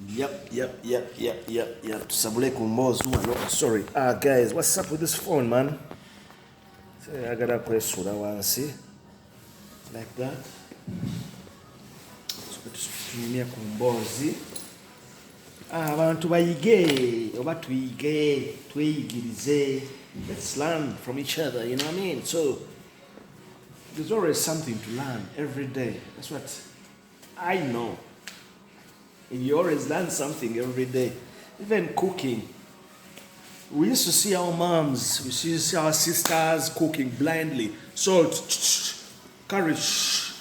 Yep. Sabule kumbozu wano. Sorry. Guys, what's up with this phone, man? So I gotta press wansi. Like that. Tutumia kumbozi. Abantu bayige, oba tuyige, tweyigirize. Let's learn from each other, you know what I mean? So there's always something to learn every day. That's what I know. You always learn something every day. Even cooking. We used to see our moms, we used to see our sisters cooking blindly. Salt, courage,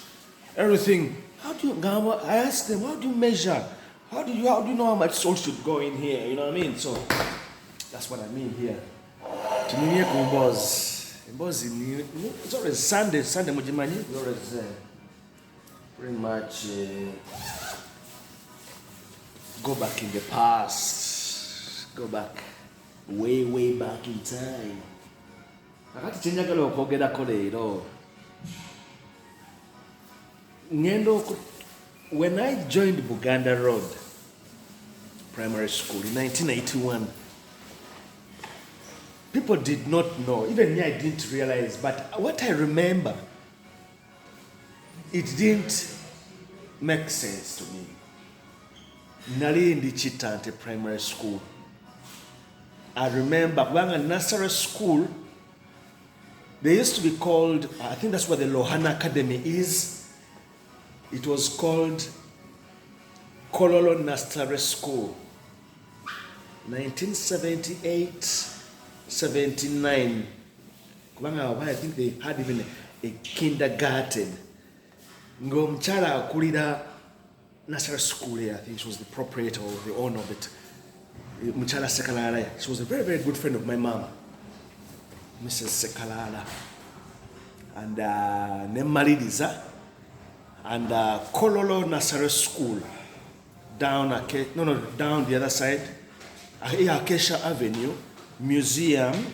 everything. How do you, I asked them, how do you measure? How do you know how much salt should go in here? You know what I mean? So that's what I mean here. Tuniye kumbozi. Mbozi, it's always Sunday mujimani. We always pretty much go back in the past. Go back way back in time. Akati chenjagala okwogera ko leero. When I joined Buganda Road Primary School in 1981, people did not know, even me I didn't realize, but what I remember, it didn't make sense to me. Nali ndi Chitante Primary School. I remember when nursery school, they used to be called, I think that's what the Lohana Academy is. It was called Kololo Nursery School. 1978, 79. I think they had even a kindergarten. Ngomchala akulira nursery school here. I think she was the proprietor or the owner of it. Mchala Sekalala. She was a very good friend of my mom, Mrs. Sekalala. And Nemalidiza. And Kololo Nursery School down the other side, Acacia Avenue, Museum,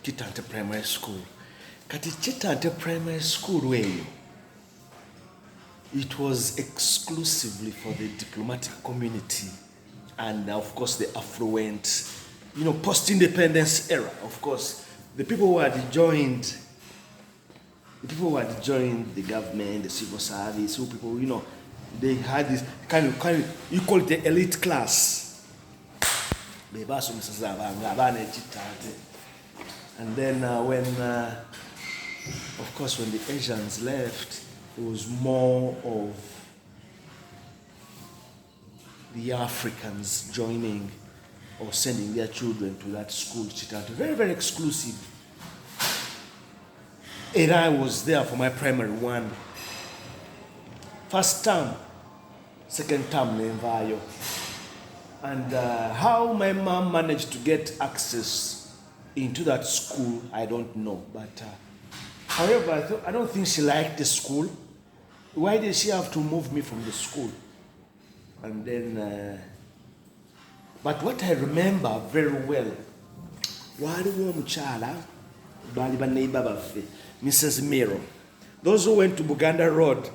Chitante Primary School. Kati Chitante Primary School way, it was exclusively for the diplomatic community and of course the affluent, post-independence era. Of course, the people who had joined the government, the civil service, who people, they had this kind of, you call it the elite class. And then when the Asians left, it was more of the Africans joining or sending their children to that school, Chitante. Very exclusive. And I was there for my primary one. First term, second term, Nemvayo. And how my mom managed to get access into that school, I don't know. But however, I don't think she liked the school. Why did she have to move me from the school? And then, but what I remember very well, Mrs. Miro. Those who went to Buganda Road,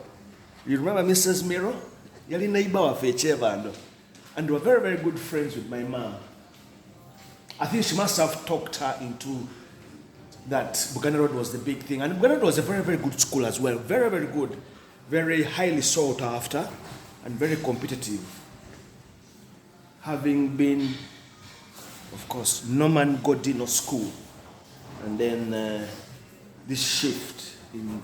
you remember Mrs. Miro? Yali neighbor of Echevando. And they were very good friends with my mom. I think she must have talked her into that Buganda Road was the big thing. And Buganda Road was a very good school as well. Very good. Very highly sought after and very competitive. Having been, of course, Norman Godino School. And then this shift in,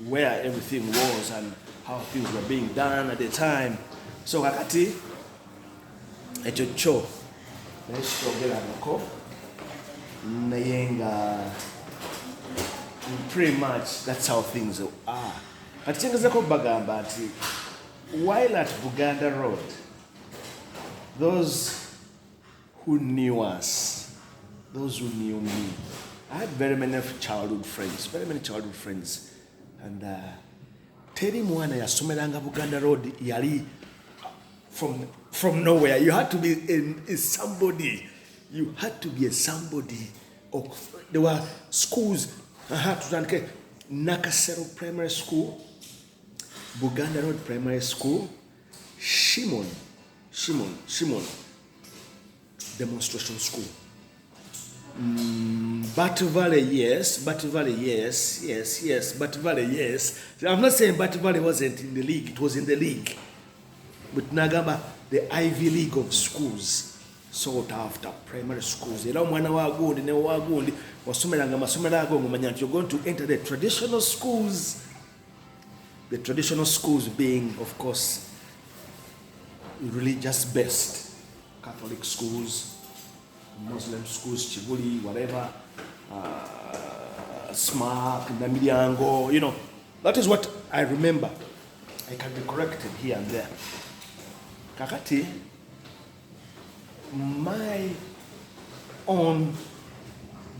where everything was and how things were being done at the time. So kakati echocho neshogera nako nayenga, pretty much that's how things are. Katichengezeko bagamba ati while at Buganda Road, those who knew us, those who knew me, I had very many childhood friends. And Teri Mwana yasomeranga Buganda Road yali from nowhere. You had to be somebody. You had to be a somebody. There were schools. Nakasero Primary School, Buganda Road Primary School, Shimon Demonstration School. Battle Valley, yes. Battle Valley, yes. Battle Valley, yes. I'm not saying Battle Valley wasn't in the league, it was in the league. But Nagamba, the Ivy League of schools, sought after primary schools. Era omwana wa gundi ne wa gundi wasomeranga amasomero ago ng'omanya nti you're going to enter the traditional schools. The traditional schools being, of course, religious based. Catholic schools, Muslim schools, Chibuli, whatever, Smart, Namiliango, you know. That is what I remember. I can be corrected here and there. Kakati, my own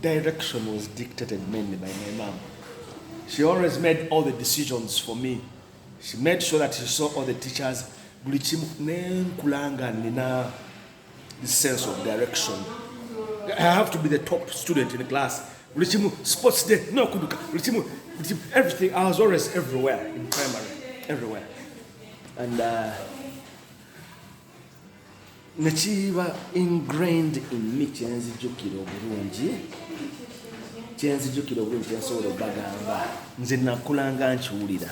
direction was dictated mainly by my mom. She always made all the decisions for me. She made sure that she saw all the teachers. The sense of direction. I have to be the top student in the class. Sports day, no kuduka. Everything. I was always everywhere in primary, everywhere. And nechiba ingrained in me kyenzijjukira obulungi. Kyenzijjukira obulungi nsobola obagamba. Nze nakulanga nkiwulira.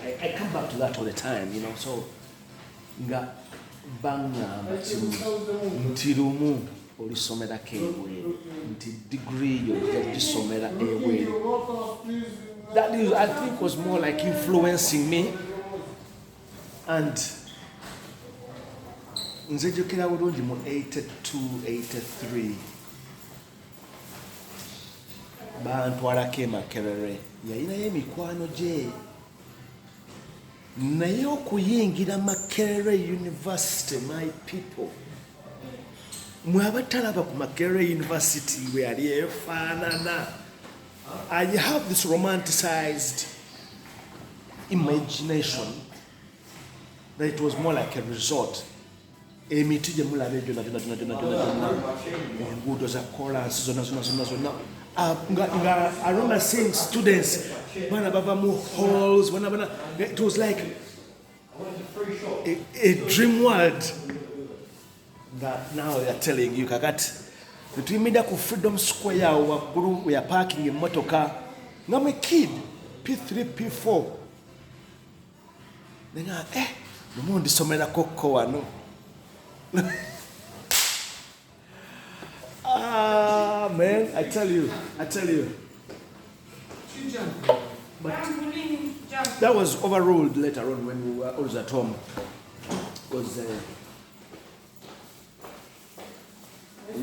I come back to that all the time, you know. So nga bangamba nti lumu olisomerako ebweru, nti degree yo gisomera ebweru. That is, I think, was more like influencing me. And nzijjukira bulungi mu 82, 83 bantwalako e Makerere. Yalinayo emikwano gye. Naye okuyingira Makerere University, my people. Mwe abatalaba ku Makerere University bwe yali efaanana. I have this romanticized imagination that it was more like a resort. Emiti gye mulaba gyonna, enguudo za kolansi zonna. I remember seeing students, bana bava mu halls, it was like a dream world that now they are telling you. Kakati between ku Freedom Square waggulu we are parking emmotoka nga a kid P3 P4 nenga lumu ndisomerako ko wano. Man, I tell you. But that was overruled later on when we were always at home. Because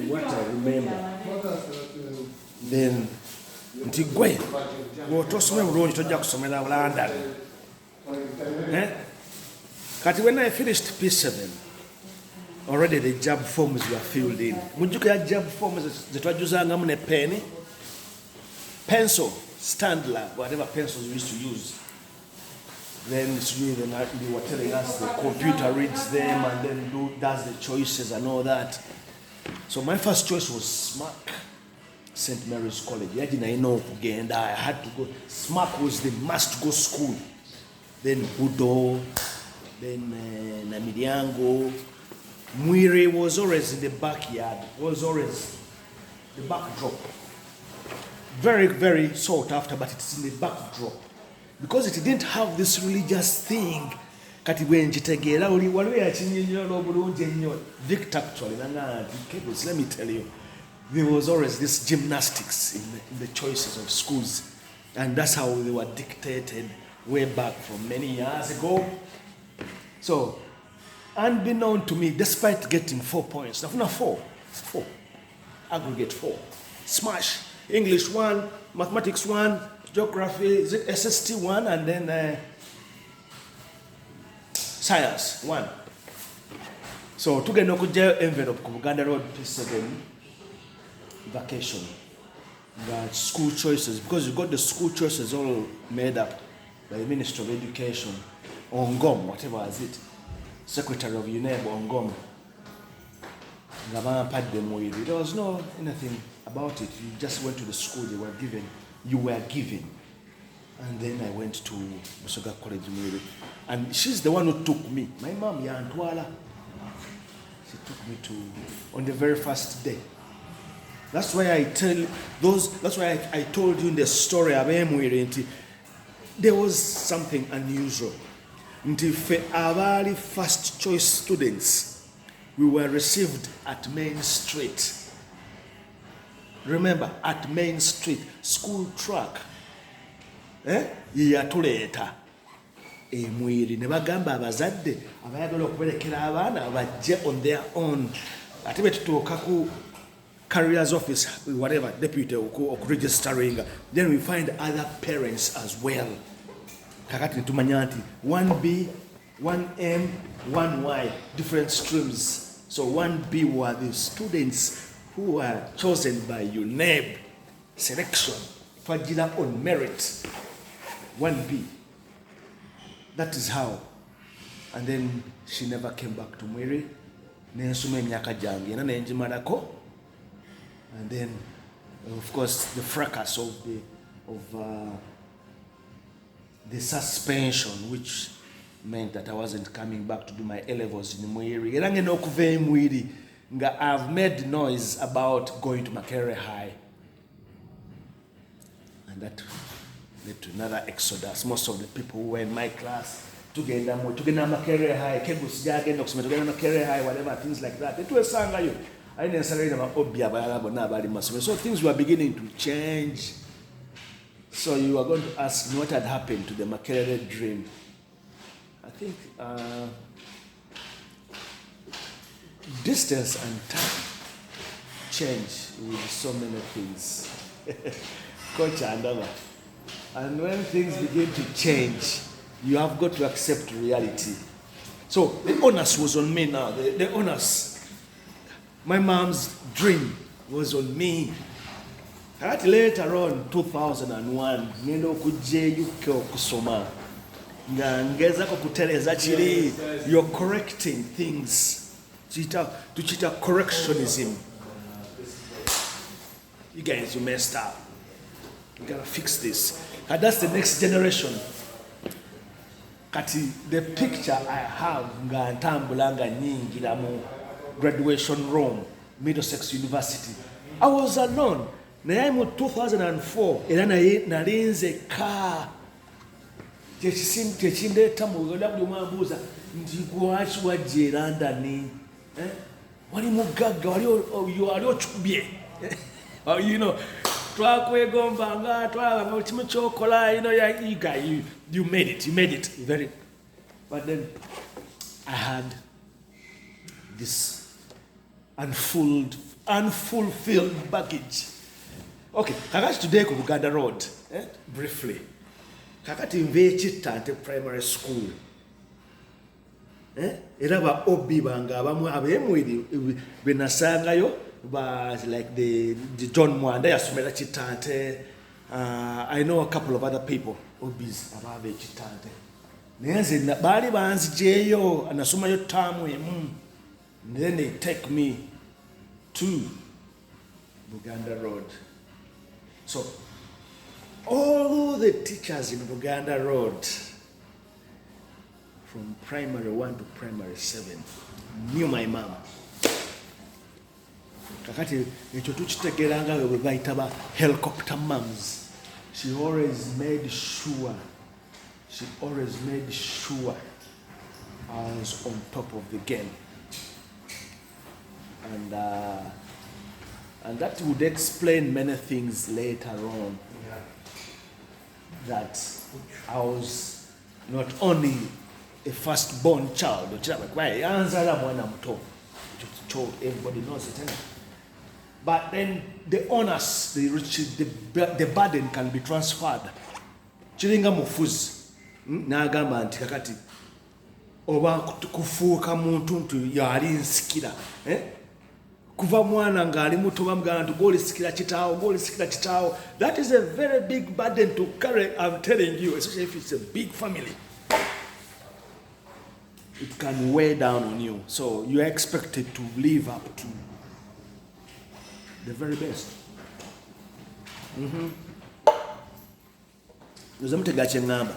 what I remember, then nti gwe bw'otosomera bulungi tojja kusomera London. Kati when I finished P7, already the job forms were filled in. Mujjukira job forms zetwajuzangamu ne pen, pencil, Standler, whatever pencils we used to use. Then they were telling us the computer reads them and then does the choices and all that. So my first choice was SMAC, St. Mary's College. I had to go. SMAC was the must-go school. Then Budo, then Namiriango. Muire was always in the backyard, was always the backdrop. Very, very sought after, but it's in the backdrop. Because it didn't have this religious thing. Kati wenjitegeera oli waliwo yakinnyonnyola obulungi ennyo. Victor actually, let me tell you, there was always this gymnastics in the choices of schools. And that's how they were dictated way back from many years ago. So, unbeknown to me, despite getting 4 points, nafuna 4, aggregate 4, smash, English 1, mathematics 1, geography, SST 1, and then science 1. So tugenda okujja envelope ku Buganda Road P7 vacation. The school choices, because you got the school choices all made up by the Ministry of Education, Ongom, whatever is it, Secretary of UNEB, Ongom. There was no anything about it. You just went to the school you were given. And then I went to Musoga College, and she's the one who took me. My mom, Yantwala, she took me on the very first day. That's why that's why I told you in the story of Emwiri, there was something unusual. Until our first choice students, we were received at Main Street. Remember, at Main Street, school truck. Yeyatuleeta Emwiri ne bagamba abazadde abayagala okuberekera abaana bajje on their own. Ate bwe tutuuka ku careers office, whatever, deputy registering, then we find other parents as well. Kakati tumanya nti 1B, 1M, 1Y, different streams. So 1B were the students who were chosen by UNEB selection, twajira on merit. 1B. That is how. And then she never came back to Mwiri. Nensuma emyaka jange na nenjimalako. And then, of course, the fracas of the suspension, which meant that I wasn't coming back to do my A-levels in Mwiri. Era ngenda okuva e Mwiri nga I've made noise about going to Makerere High. And that led to another exodus. Most of the people who were in my class tugenda Makerere High, Kegusi jagenda okusoma tugenda Makerere High, whatever, things like that. Etuesangayo. I didn't say about obia bayalabo na bali masome. So things were beginning to change. So you are going to ask me what had happened to the Makerere dream. I think distance and time change with so many things. Coach Andava. And when things begin to change, you have got to accept reality. So the onus was on me now. The onus. My mom's dream was on me. At later on, 2001, ngendo kuje UK kusoma. Ngeza ko kuteleza chiri. You're correcting things. Tuchita correctionism. You guys, you messed up. You gotta fix this. And that's the next generation. Kati, the picture I have nga ntambulanga nyingira mu graduation room, Middlesex University. I was alone. Naye mu 2004 era naye nalinze ka tekindeeta mu buli mwambuuza nti gwaki wajja e London, wali mugagga wali okikubye. You know, twakwegombanga twalaba kimu kyokola, you made it very. But then I had this unfulfilled baggage. Okay, kakati today ku Buganda Road, briefly. Kakati nve Chittante Primary School. Era ba obi banga abamu abemwiri benasangayo ba like the John Mwanda yasomera Chittante. I know a couple of other people obis ababe Chittante. Nenze bali banzijeyo anasomayo tamu emu. Then they take me to Buganda Road. So, all the teachers in Buganda Road, from primary 1 to primary 7, knew my mom. Kakati, ekyo tukitegeeranga bwe bayita ba helicopter moms. She always made sure I was on top of the game. And that would explain many things later on. That I was not only a firstborn child, everybody knows it. But then the honors, the burden can be transferred. Chiringa mufuzi nagamba nti kakati oba kufuuka muntu ntu yali nsikira, kuva mwana ngali muto bamugamba nti golisikira kitaawo. That is a very big burden to carry, I'm telling you, especially if it's a big family. It can weigh down on you. So you are expected to live up to the very best. nze mutega kyeŋŋamba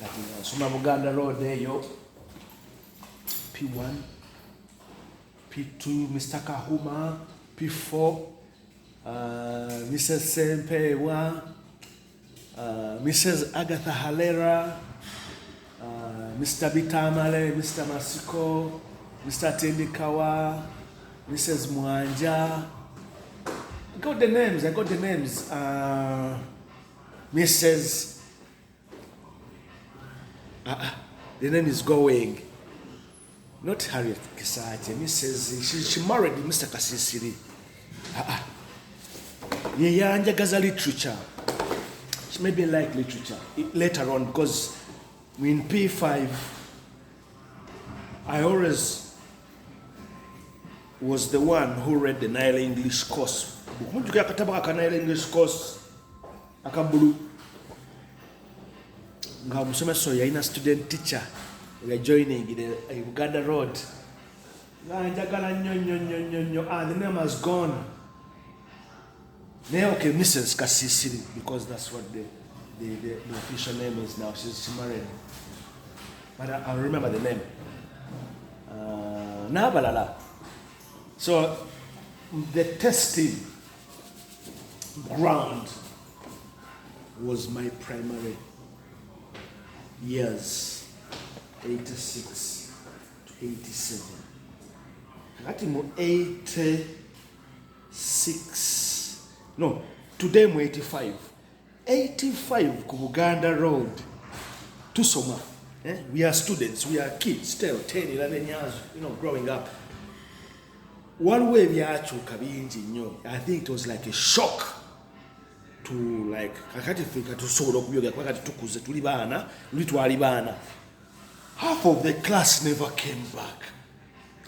kati nsoma Buganda Road eyo P1 P2 Mr. Kahuma P4 Mrs. Sempewa Mrs. Agatha Halera Mr. Bitamale, Mr. Masiko, Mr. Tendikawa, Mrs. Mwanja. I got the names. Mrs. The name is going. Not Harriet Kisate. Mrs. She married Mr. Kasisiri. Yeah, Njagaza literature. She maybe like literature later on because in P5, I always was the one who read the Nile English course. Nile English course, akabulu. Nga musome so ya ina student teacher. We are joining the Uganda Road. The name has gone. Now, okay, Mrs. Kasisiri, because that's what the official name is now. She's married. But I remember the name. Nabalala. So, the testing ground was my primary years, 86 to 87. At 86, no, today I'm 85. 85 ku Buganda Road. Tusoma. We are students, we are kids, still 10, 11 years, growing up. One way we are to Kabinji, I think it was like a shock to like Kakatifika to Solo Yoga Tukuza to Libana, Litwalibana. Half of the class never came back.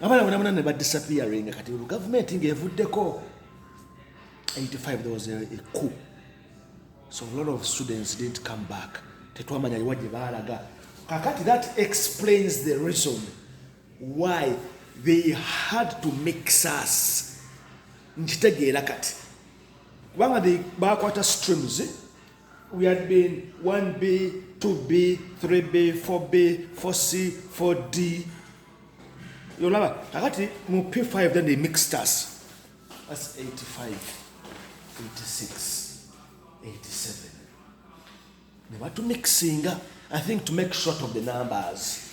I'm never disappearing. The government gave wood deco. 85 there was a coup. So a lot of students didn't come back. That explains the reason why they had to mix us. One of the backward streams, we had been 1B, 2B, 3B, 4B, 4C, 4D. You know, P5, then they mixed us. That's 85, 86, 87. They were to mixing, I think, to make short of the numbers.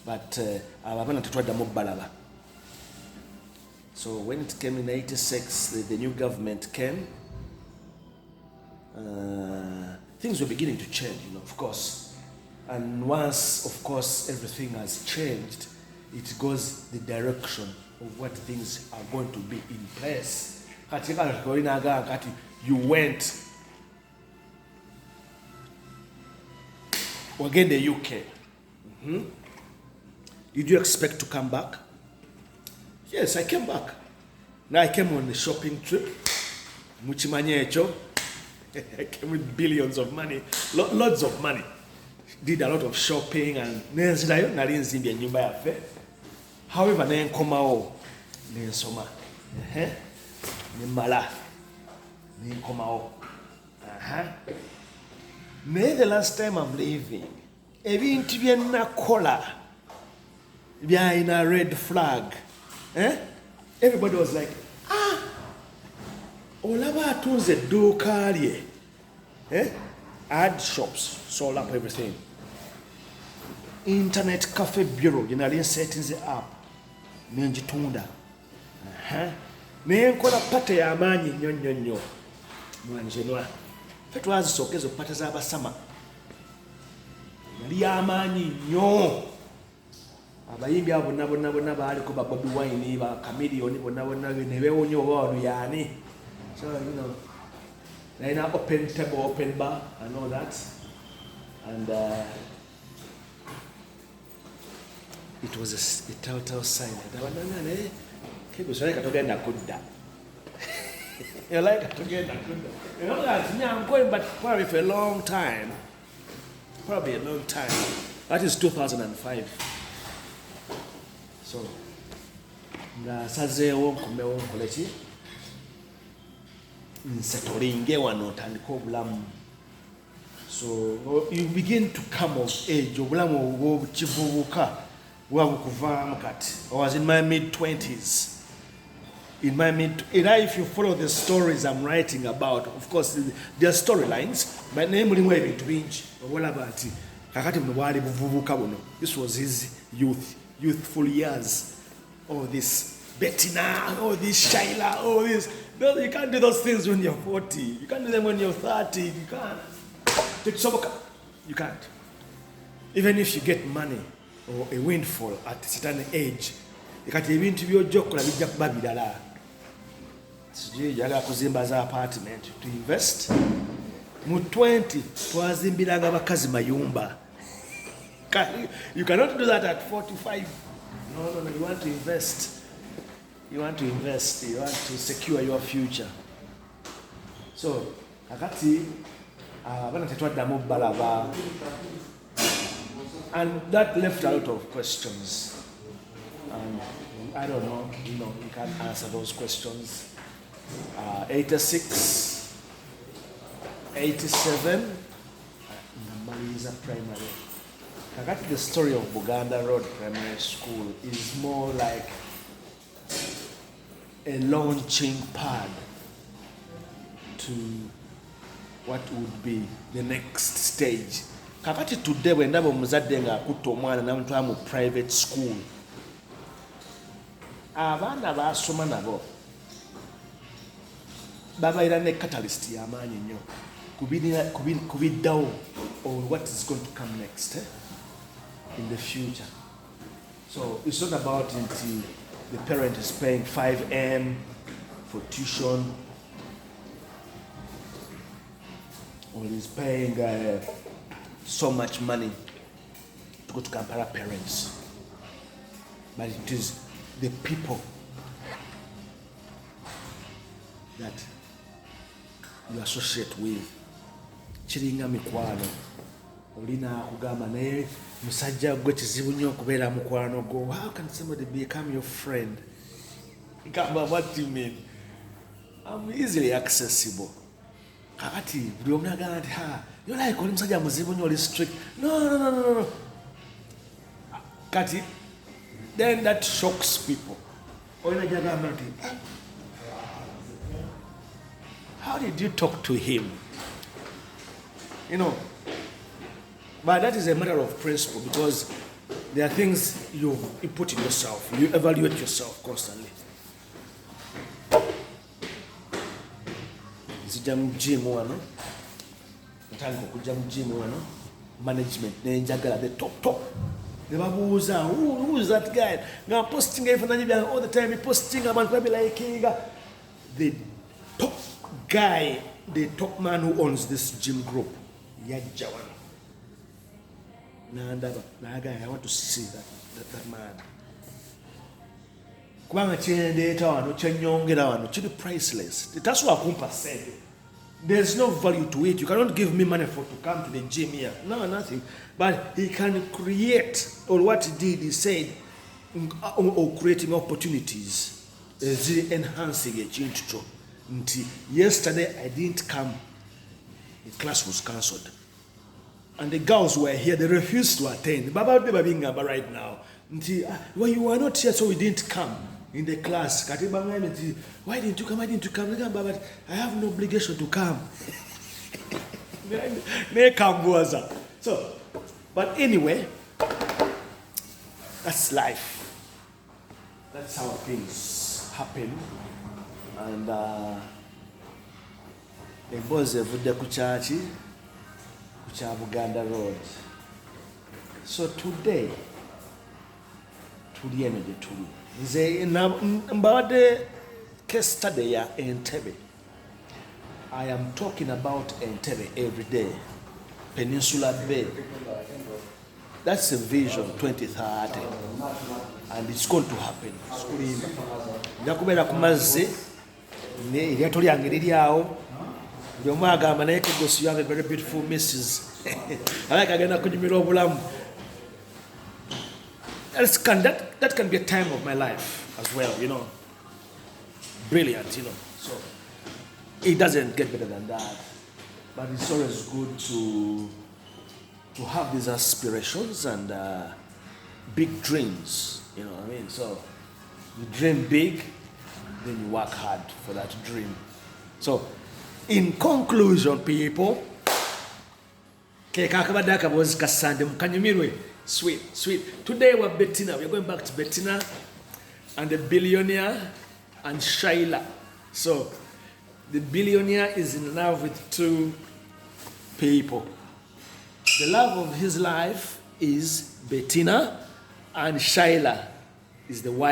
But so when it came in 86, the new government came. Things were beginning to change, of course. And once, of course, everything has changed, it goes the direction of what things are going to be in place. You went again the UK. Did you expect to come back? Yes, I came back. Now I came on a shopping trip. Muchimanyecho. I came with billions of money, lots of money. Did a lot of shopping and however, then come out, then soma, mala, then come out. The last time I'm leaving, even to be in a collar, behind a red flag. Everybody was like, Olaba tunze dukalie. Ad shops, sold up everything. Internet cafe bureau, settings it up. Ninjitunda. Nenkola pate ya amanyi nnyo. Mwanjenwa. Fetwazi sokezo pate za basama. Yali ya amanyi nnyo. Abayimbi abo bonna baliko ba Bobby Wine ba Chameleone bonna ne bewonyo wano yani. So then open table, open bar, and all that. And it was a telltale sign. You like it together? You know that? Yeah, I'm going, but probably for a long time. Probably a long time. That is 2005. So, Sazeo Kumeo College. Nsetolinge wano tandika obulamu So you begin to come of age. I was in my mid-20s. If you follow the stories I'm writing about, of course, there are storylines. My name is this was his youthful years. Oh, this BETYNA, oh, this Shyla, oh, this. No, you can't do those things when you're 40. You can't do them when you're 30. You can't. You can't. Even if you get money or a windfall at a certain age, you can't even to your joke or a big babidala. You have to apartment to invest. Mu 20, twazimbiranga bakazi mayumba. You cannot do that at 45. No, you want to invest. You want to invest. You want to secure your future. So, kakati banatetwaddamu balaba, and that left a lot of questions. I don't know. You can't answer those questions. 86, 87, Mariza Primary. Kakati, the story of Buganda Road Primary School is more like a launching pad to what would be the next stage. Kakati today when ndaba omuzadde nga akutte omwana namutwala mu private school, abaana basoma nabo babaira ne catalyst y'amaanyi nnyo kubiddawo or what is going to come next in the future. So it's not about the parent is paying 5M for tuition, or is paying so much money to go to Kampala parents, but it is the people that you associate with. Chiringa mikwano olina kugamba naye musajja gwe kizibu nnyo okubeera mukwano go. How can somebody become your friend? What do you mean? I'm easily accessible. Kakati buli omu nagamba nti you like oli musajja muzibu nnyo, oli strict. No. Kati then that shocks people. Olina gyagamba nti how did you talk to him? But that is a matter of principle, because there are things you put in yourself. You evaluate yourself constantly. Nzija mu gym wano, ntandika okujja mu gym wano, management nenjagala the top. Ne babuuza, who is that guy? Nga posting ebifaananyi byange all the time, posting abantu babilayikinga. The top guy, the top man who owns this gym group, yajja wano. I want to see that man. Kubanga kyendeeta wano kyenyongera wano kiri priceless. Taswa kumpa sente. There's no value to it. You cannot give me money to come to the gym here. No, nothing. But he can create, or what he did, he said, or creating opportunities, enhancing it. Yesterday I didn't come. The class was cancelled. And the girls were here, they refused to attend. Baba Bingamba right now. Well, you were not here, so we didn't come in the class. Why didn't you come? I didn't come. But I have no obligation to come. So, but anyway, that's life. That's how things happen. And a boss evudde ku church kya Buganda Road. So today, tuli eno gye tuli. Nze mbadde case study ya Entebbe. I am talking about Entebbe every day. Peninsula Bay. That's a vision 2030. And it's going to happen. Nja kubeera ku mazzi, eryato lyange liri awo. Buli omu agamba naye Kegos, you have a very beautiful missus. I like agenda kunyumira obulamu. That can be a time of my life as well, Brilliant, So it doesn't get better than that. but it's always good to have these aspirations and big dreams. You know what I mean? So you dream big, then you work hard for that dream. So, in conclusion, people, sweet. Today we're BETYNA. We're going back to BETYNA and the billionaire and Shyla. So, the billionaire is in love with two people. The love of his life is BETYNA, and Shyla is the wife.